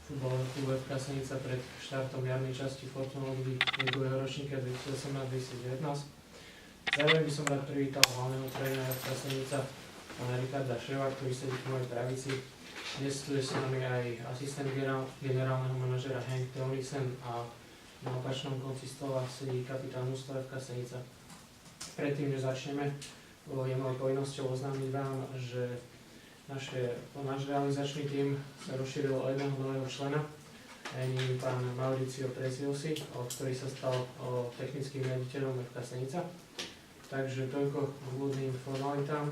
futbalového klubu FK Senica pred štartom jarnej časti Fortunový druhého ročníka 2018-2019. Zároveň by som rád privítal hlavného trénera FK Senica, pána Richarda Ševa, ktorý sedí po mojej pravici. Dnes tu je s nami aj asistent generálneho manažera Henk Teunissen a na opačnom konci stola sedí kapitán mužstva FK Senica. Predtým, než začneme, je mojou povinnosťou oznámiť vám, že náš realizačný tím sa rozšíril o jedného nového člena, ním pán Mauricio Preziosi, ktorý sa stal technickým riaditeľom FK Senica. Takže toľko k úvodným formalitám.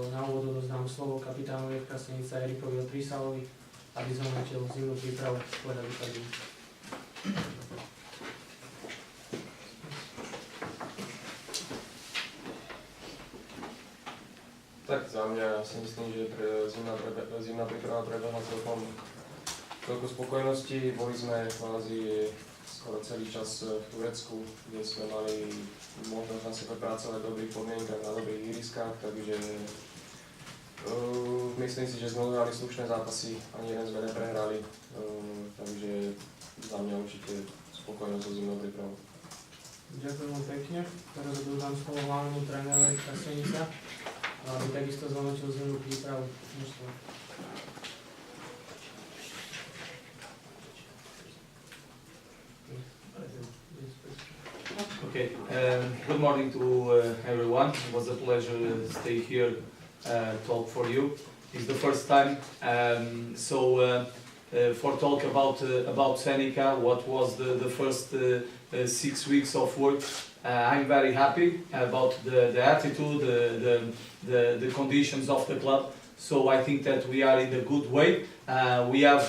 Na úvod odozdám slovo kapitánovi FK Senica Erikovi Otrísalovi, aby zhodnotil zimnú prípravu z pohľadu kabíny. Tak za mňa si myslím, že zimná príprava prebehla celkom spokojnosti. Boli sme kvázi skoro celý čas v Turecku, kde sme mali možnosť na sebe pracovať v dobrých podmienkach, na dobrých ihriskách, takže myslím si, že sme uhrali slušné zápasy, ani jeden sme neprehrali, takže za mňa určite spokojnosť so zimnou prípravou. Ďakujem vám pekne. Teraz dodám slovo hlavnému trénerovi FK Senica, aby takisto zhodnotil zimnú prípravu mužstva. Okay, good morning to everyone. It was a pleasure to stay here, talk for you. It's the first time, for talk about Senica, what was the first 6 weeks of work. I'm very happy about the attitude, the conditions of the club. So I think that we are in a good way. We have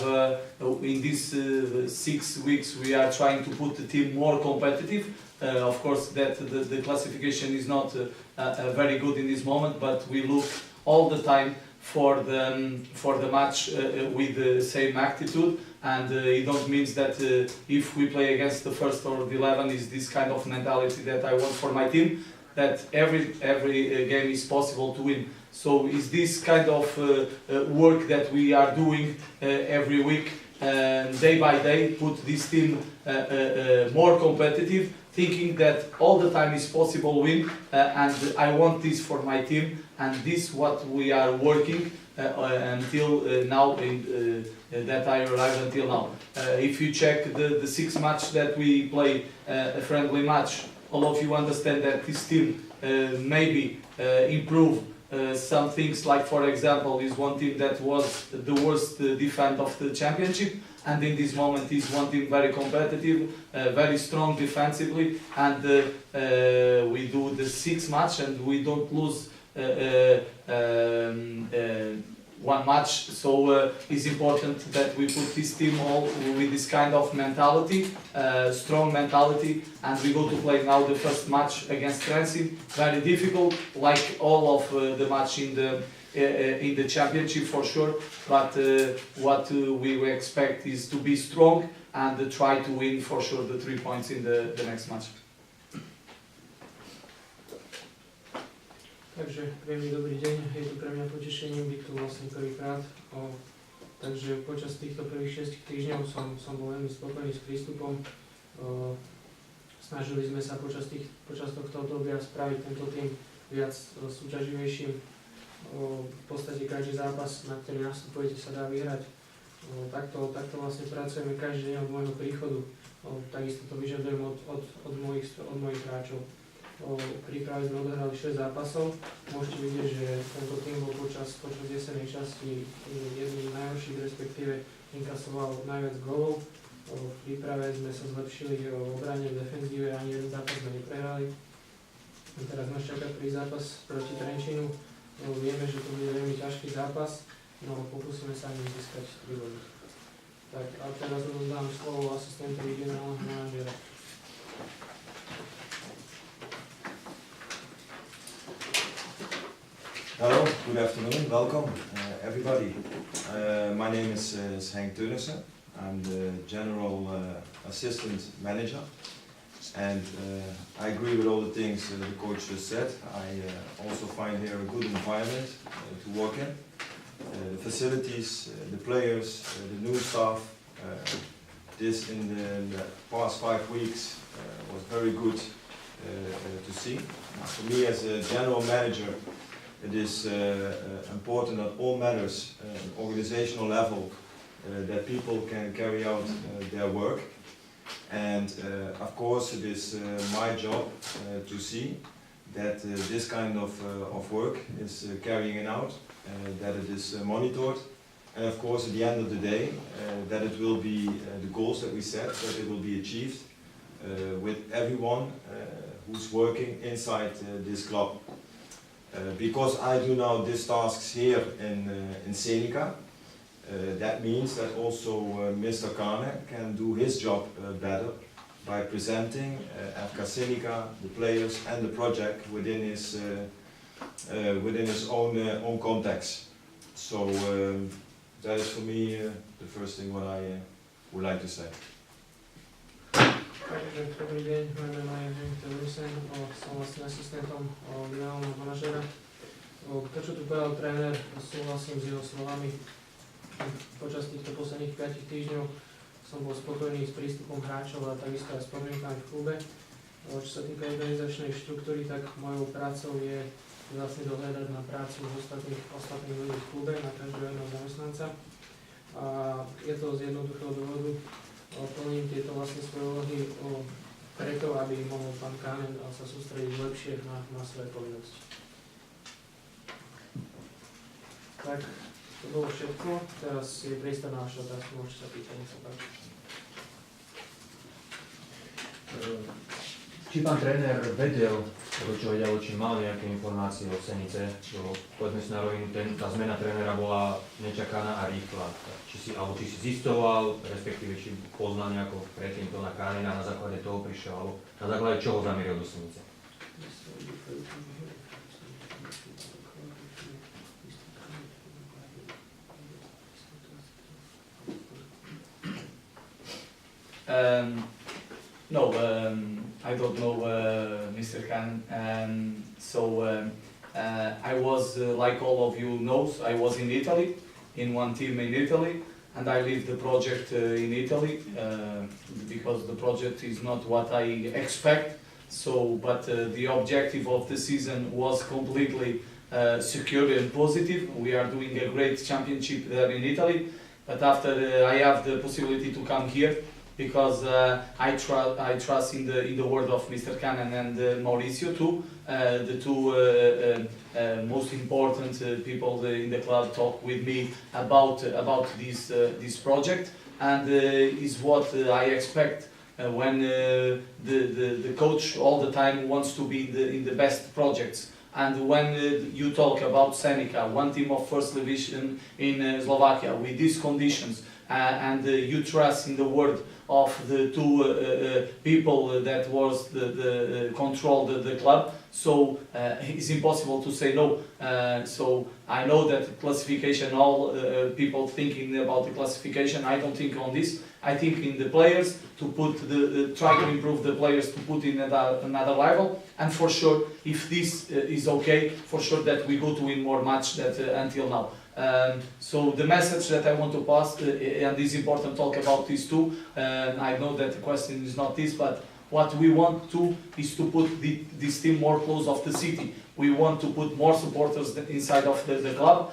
in these 6 weeks we are trying to put the team more competitive. Of course, that the classification is not very good in this moment, but we look all the time for the match with the same attitude, and it don't mean that if we play against the first or the 11 is this kind of mentality that I want for my team, that every game is possible to win. So is this kind of work that we are doing every week, day by day, put this team more competitive, thinking that all the time is possible win, and I want this for my team, and this what we are working until now, that I arrived until now. If you check the 6 match that we play, a friendly match, all of you understand that this team maybe improve some things, like for example is one team that was the worst defense of the championship, and in this moment is one team very competitive, very strong defensively, and we do the 6 match and we don't lose one match. So it's important that we put this team all with this kind of mentality, strong mentality, and we go to play now the first match against Trenčín. Very difficult, like all of the match in the championship for sure, but what we expect is to be strong and try to win for sure the 3 points in the next match. Takže veľmi dobrý deň, je to pre mňa potešením byť tu vlastne prvýkrát. Takže počas týchto prvých 6 týždňov som bol veľmi spokojný s prístupom. Snažili sme sa počas tohto obdobia spraviť tento tým viac súťaživejším. V podstate každý zápas, na ktorý nastupujete, sa dá vyhrať. Takto vlastne pracujeme každý deň od môjho príchodu. Takisto to vyžadujem od mojich hráčov. Príprave sme odohrali 6 zápasov. Môžete vidieť, že tento tým bol počas jesenej časti jedným z najhorších, respektíve inkasoval najviac gólov. V príprave sme sa zlepšili v obrane, v defenzíve, ani jeden zápas sme neprehrali. Teraz nás čaká prvý zápas proti Trenčínu. Vieme, že to bude veľmi ťažký zápas, no pokúsime sa ním získať 3 body. Tak a teraz odozdám slovo asistentovi generálneho manažera. Hello, good afternoon, welcome everybody. My name is Henk Teunissen. I'm the General Assistant Manager, and I agree with all the things the coach just said. I also find here a good environment to work in. the facilities, the players, the new staff. This in the past 5 weeks was very good to see. For me as a general manager, it is important at all matters, organizational level, that people can carry out their work. And of course it is my job to see that this kind of work is carrying out, that it is monitored, and of course at the end of the day that it will be the goals that we set, that it will be achieved with everyone who's working inside this club. Because I do now these tasks here in Senica, that means that also Mr. Kane can do his job better by presenting FK Senica, the players and the project within his own context. So that is for me the first thing what I would like to say. Takže dobrý deň, moje meno je Henk Telusen, som vlastne asistentom generálneho manažera. To, čo tu povedal tréner, súhlasím s jeho slovami. Počas týchto posledných 5 týždňov som bol spokojný s prístupom hráčov a takisto aj s podmienkami v klube. Čo sa týka organizačnej štruktúry, tak mojou prácou je vlastne dohľadať na prácu ostatných ľudí v klube, na každého jedného zamestnanca. A je to z jednoduchého dôvodu. Plním tieto vlastne svoje úlohy preto, aby mohol pán Kánen sa sústrediť lepšie na svoje povinnosti. Tak, to bolo všetko. Teraz je priestor na vašu otázku, môžete sa pýtať, nech sa páči. Či pán tréner vedel, či mal nejaké informácie o Senice, lebo povedzme si na rovinu, tá zmena trénera bola nečakaná a rýchla. Či si zistoval, respektíve či poznal nejako predtým to na Kánena, na základe toho prišiel, alebo na základe čoho zamieril do Senice? No, I don't know Mr. Khan. I was, like all of you knows, I was in Italy, in one team in Italy, and I leave the project in Italy because the project is not what I expect. But the objective of the season was completely secure and positive. We are doing a great championship there in Italy, but after I have the possibility to come here, because I trust in the word of Mr. Cannon and Mauricio too. The two most important people in the club talk with me about this project, and is what I expect when the coach all the time wants to be in the best projects. And when you talk about Senica, one team of first division in Slovakia with these conditions, and you trust in the word of the two people that was controlled the club, so it's impossible to say no. So I know that classification, all people thinking about the classification, I don't think on this. I think in the players, to put try to improve the players, to put in another level, and for sure, if this is okay, for sure that we go to win more match than until now. So the message that I want to pass, and this important talk about these two, I know that the question is not this, but what we want to is to put this team more close of the city. We want to put more supporters inside of the club,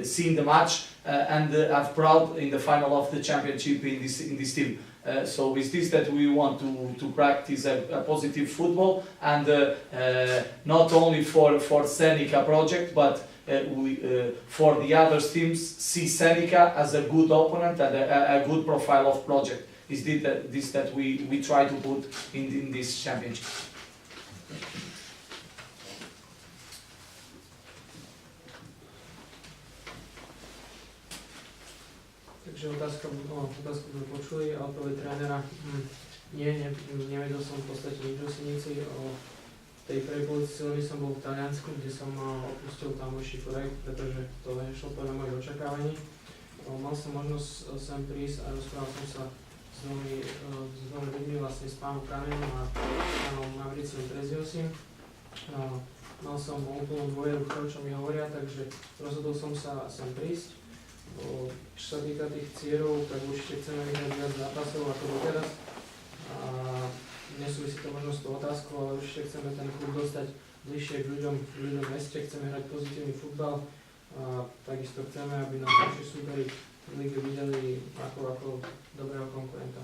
seeing the match, and have proud in the final of the championship in this team. So it's this that we want to practice a positive football, and not only for Senica project, but for the other teams, see Senica as a good opponent and a good profile of project. Is this that we try to put in this championship. Takže otázku sme počuli a odpoveď trénera. Nevedel som v podstate nič o Senici. V tej prvej polovici sezóny som bol v Taliansku, kde som opustil tamojší projekt, pretože to nešlo podľa mojich očakávaní. Mal som možnosť sem prísť a rozprával som sa s dvomi ľuďmi, vlastne s pánom Kanenom a pánom Mauriciom Preziosim. mal som úplnú dôveru v tom, čo mi hovoria, takže rozhodol som sa sem prísť. Čo sa týka tých cieľov, tak určite chceme vyhrať viac zápasov ako doteraz. A nesúvisí to možno s tou otázkou, ale určite chceme ten klub dostať bližšie k ľuďom v meste, chceme hrať pozitívny futbal. A takisto chceme, aby nás naši súperi v lige videli ako dobrého konkurenta.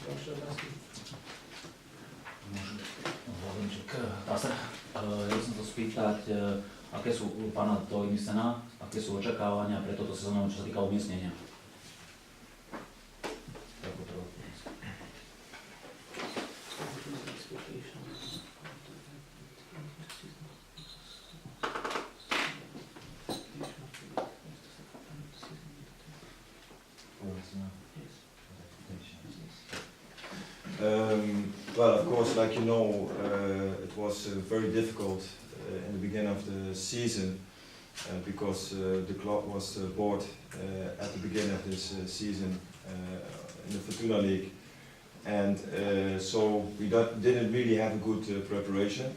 Ďalšie otázky? Dá sa, ja by som to spýtať, aké sú u pána Toimisena, aké sú očakávania pre toto sezónu, čo sa týka umiestnenia? Well, of course, like you know, it was very difficult in the beginning of the season because the club was bought at the beginning of this season in the Fortuna League, and so we didn't really have a good preparation.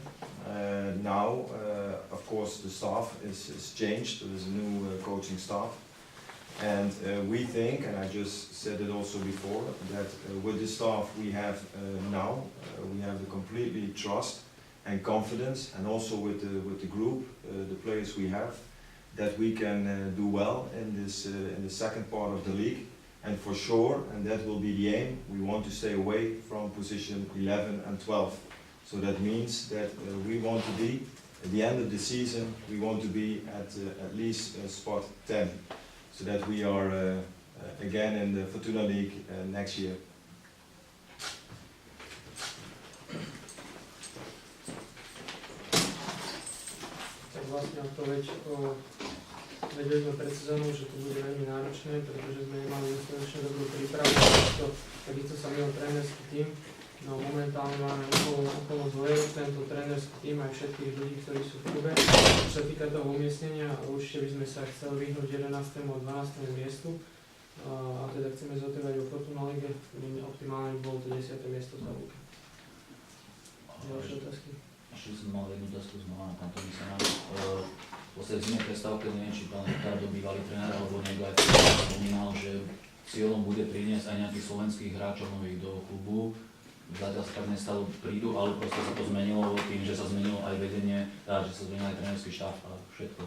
Now, of course, the staff is changed. There is a new coaching staff. And we think, and I just said it also before, that with the staff we have now, we have the completely trust and confidence, and also with the group, the players we have, that we can do well in the second part of the league. And for sure, and that will be the aim, we want to stay away from position 11 and 12. So that means that we want to be, at the end of the season, we want to be at least spot 10. So that we are again in the Fortuna League next year. Tak vlastne odpoveď, vedeli sme pred sezónou, že to bude veľmi náročné, pretože sme nemali dostatočne dobrú prípravu, takisto sa minul trénerský tím. No momentálne máme úplnú dôveru v tento trénerský tím aj všetkých ľudí, ktorí sú v klube. Čo sa týka toho umiestnenia, určite by sme sa chceli vyhnúť 11. a 12. miestu. A teda chceme zotrvať vo Fortuna Lige, optimálne by bolo to 10. miesto v tabulke. Ďalšie otázky? Ešte som mal jednu otázku znova na pán Tomisena. Vlastne v zimnej prestávke, neviem, či pán Ricardo, bývalý tréner, alebo niekto aj spomínal, že cieľom bude priniesť aj nejakých slovenských hráčov nových do klubu. Zatiaľ sa tak nestalo, prídu, ale proste sa to zmenilo tým, že sa zmenilo aj vedenie, že sa zmenil aj trénerský štáb a všetko.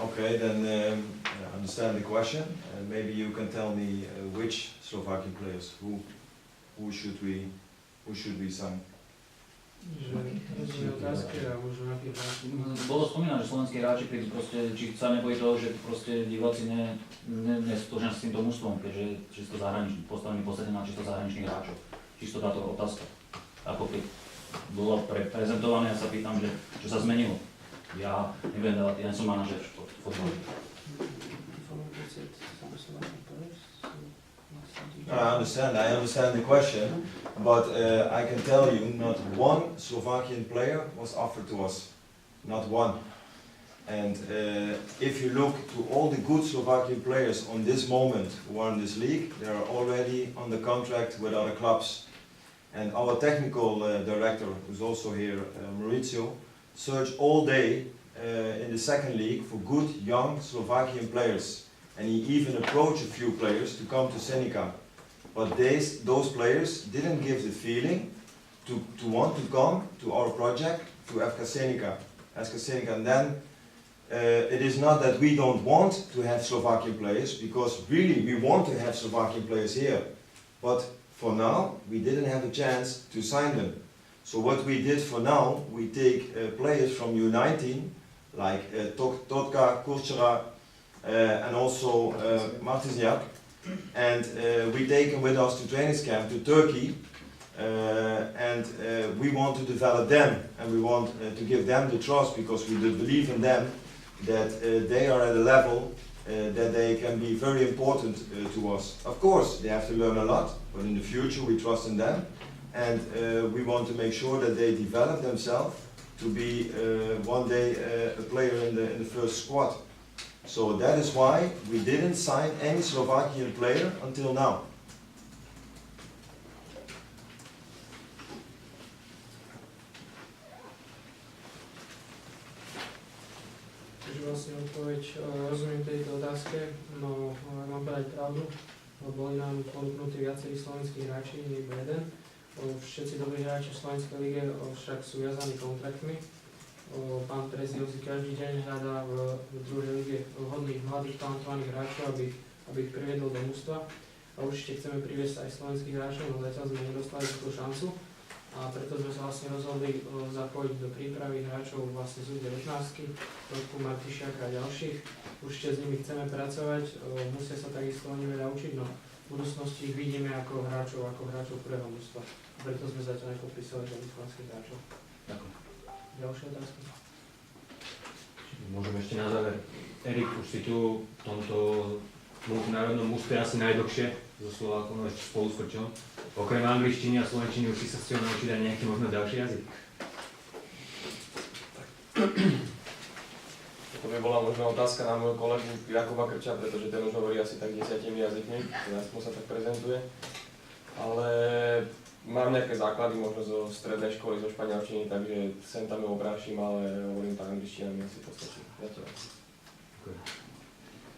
Okay, then I understand the question. Maybe you can tell me which Slovakian players, who should we sign? Bolo spomínané, že slovenskí hráči prídu proste, či sa nebojí toho, že proste diváci nesútožia s týmto mužstvom, keďže čisto zahraničný, postavený posledne na čisto zahraničných hráčov. Čisto táto otázka. Ako keď bolo prezentované, ja sa pýtam, že čo sa zmenilo. Ja nebudem dávať, ja som manažer v fotbale. I understand the question, but I can tell you not one Slovakian player was offered to us, not one. And if you look to all the good Slovakian players on this moment who are in this league, they are already on the contract with other clubs. And our technical director, who's also here, Maurizio, searched all day in the second league for good young Slovakian players. And he even approached a few players to come to Senica. But those players didn't give the feeling to want to come to our project, to FK Senica. And then it is not that we don't want to have Slovakian players, because really we want to have Slovakian players here. But for now, we didn't have a chance to sign them. So what we did for now, we take players from U19, like Totka, Kurchera, and also Martizniak, and we take them with us to training camp to Turkey, and we want to develop them, and we want to give them the trust, because we do believe in them, that they are at a level that they can be very important to us. Of course, they have to learn a lot, but in the future we trust in them, and we want to make sure that they develop themselves to be one day a player in the first squad. So that is why we didn't sign any Slovakian player until now. Takže vlastne odpoveď, rozumiem tejto otázke, no mám povedať pravdu, boli nám ponúknutí viacerí slovenskí hráči, nie iba jeden. Všetci dobrí hráči v slovenskej lige však sú viazaní kontraktmi. Pán Treziovci každý deň hľadá v druhej lige vhodných mladých talentovaných hráčov, aby ich priviedol do mužstva. A určite chceme priviesť aj slovenských hráčov, no zatiaľ sme nedostali túto šancu. A preto sme sa vlastne rozhodli zapojiť do prípravy hráčov vlastne z U19, Rodku Martišiaka a ďalších. Určite s nimi chceme pracovať, musia sa takisto oni veľa učiť, no v budúcnosti ich vidíme ako hráčov prvého mužstva. Preto sme zatiaľ nepodpísali žiadnych slovenských hráčov. Ďakujem. Ďalšia otázka? Môžeme ešte na záver. Erik, už si tu v tomto multinárodnom mužstve asi najdlhšie so Slovákom, ešte spolu s Krčom. Okrem angličtiny a slovenčiny už si sa chcel naučiť aj nejaký možno ďalší jazyk. To by bola možno otázka na môjho kolegu Jakuba Krča, pretože ten už hovorí asi tak 10 jazykmi, aspoň sa tak prezentuje. Ale mám nejaké základy možno zo strednej školy, zo španielčiny, takže sem tam ju obrášim, ale hovorím tak angličtina, mi asi postačí. Zatiaľ.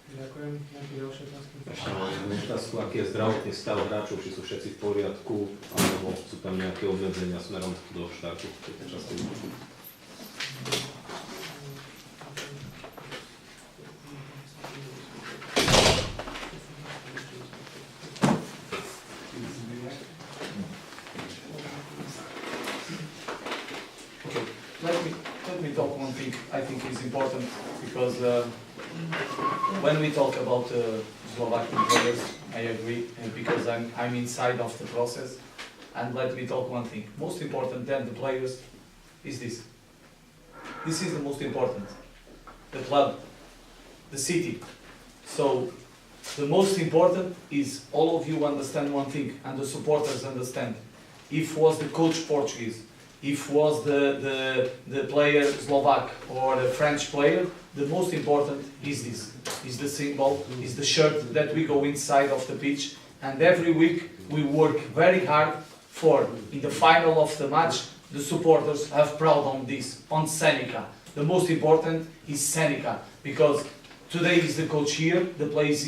Ďakujem. Nejaké ďalšie otázky? Ešte mám jednu otázku, aký je zdravotný stav hráčov, či sú všetci v poriadku, alebo sú tam nejaké obmedzenia smerom do štartu v tejto časti. Let me talk one thing I think is important, because when we talk about Slovakian players, I agree, because I'm inside of the process. And let me talk one thing. Most important than the players is this. This is the most important. The club, the city. So the most important is all of you understand one thing, and the supporters understand. If was the coach Portuguese, if was the player Slovak or the French player, the most important is this. Is the symbol, is the shirt that we go inside of the pitch, and every week we work very hard for, in the final of the match, the supporters have proud on this, on Senica. The most important is Senica, because today is the coach here, the players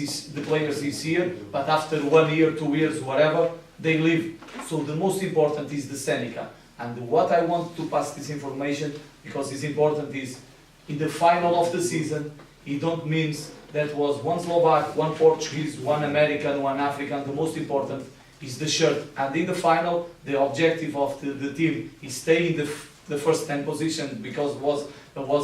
is here, but after 1 year, 2 years, whatever, they leave. So the most important is the Senica. And what I want to pass this information, because it's important, is in the final of the season, it don't mean that was one Slovak, one Portuguese, one American, one African. The most important is the shirt. And in the final, the objective of the team is stay in the first 10 position, because was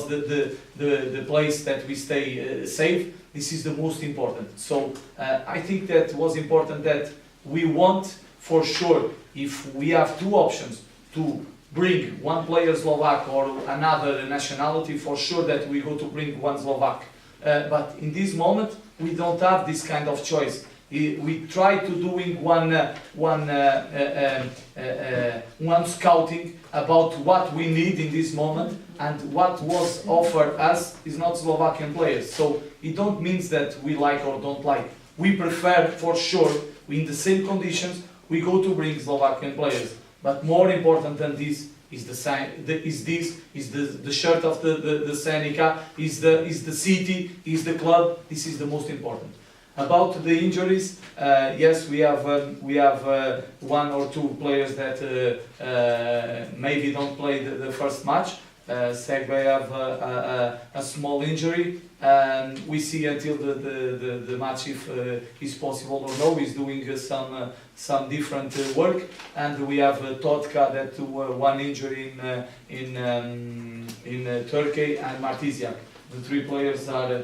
the place that we stay safe. This is the most important. So I think that was important that we want, for sure, if we have two options, to bring one player Slovak or another nationality, for sure that we go to bring one Slovak. But in this moment, we don't have this kind of choice. We try to doing one scouting about what we need in this moment, and what was offered us is not Slovakian players. So it don't mean that we like or don't like. We prefer, for sure, in the same conditions, we go to bring Slovakian players. But more important than this is the shirt of the Senica, is the city, is the club. This is the most important. About the injuries, yes, we have 1 or 2 players that maybe don't play the first match. Segbe have a small injury, and we see until the match if is possible or no. He's doing some different work, and we have Totka that 1 injury in Turkey, and Martiziak. The 3 players are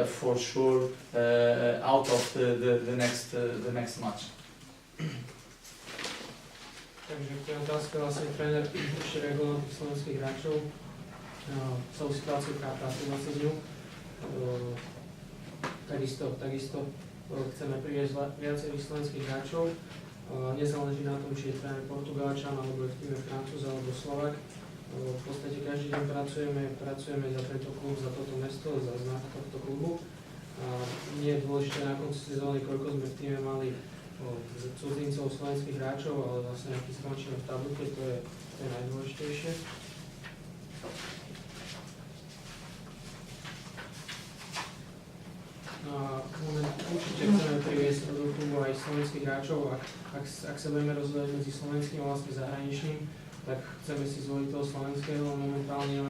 for sure out of the next match. Takže to je otázka, vlastne tréner ešte reagoval na tých slovenských hráčov, celú situáciu pracovať s ňou. Takisto chceme priviesť viacerých slovenských hráčov. Nezáleží na tom, či je tréner Portugalčan, alebo je v týme Francúz alebo Slovak. V podstate každý deň pracujeme za tento klub, za toto mesto, za znak tohto klubu. Nie je dôležité na konci sezóny, koľko sme v týme mali cudzincov, slovenských hráčov, ale vlastne aký skončíme v tabuľke, to je najdôležitejšie. Určite chceme priviesť do klubu aj slovenských hráčov, ak sa budeme rozhodovať medzi slovenským a vlastne zahraničným, tak chceme si zvoliť toho slovenského momentálne.